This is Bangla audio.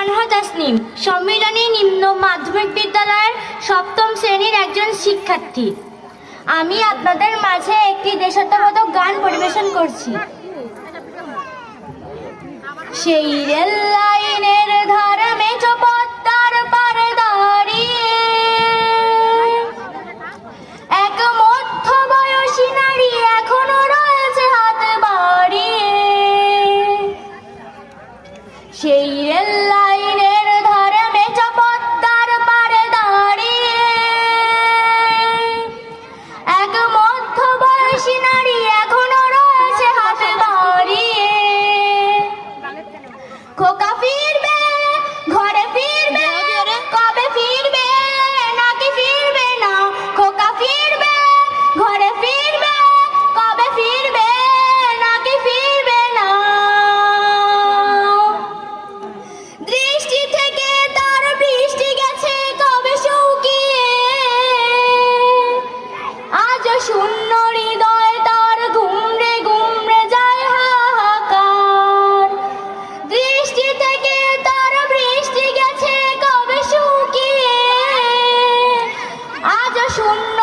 তানহা তাসনিম, সম্মিলনী নিম্ন মাধ্যমিক বিদ্যালয়ের সপ্তম শ্রেণীর একজন শিক্ষার্থী। আমি আপনাদের মাঝে একটি দেশাত্মবোধক গান পরিবেশন করছি। সেই রেল লাইনের ধারে মেঠো পদ্মার পারে দাঁড়িয়ে এক মধ্যবয়সী নারী এখনো রয়েছে হাত বাড়িয়ে। সেই রেল লাইনের ধারে মেঠো পদ্মার পারে দাঁড়িয়ে এক মধ্যবয়সী নারী এখনো রয়েছে হাত বাড়িয়ে। খোকা ফিরবে, ঘরে ফিরবে, কবে ফিরবে নাকি ফিরবে না? খোকা ফিরবে, ঘরে ফিরবে, কবে ফিরবে নাকি ফিরবে না? দৃষ্টি থেকে তার বৃষ্টি গেছে কবে শুকিয়ে, আজ শূন্য হৃদয় তার ঘুমড়ে ঘুমড়ে যায় হাহাকার। দৃষ্টি থেকে তার বৃষ্টি গেছে কবে শুকিয়ে, আজ শূন্য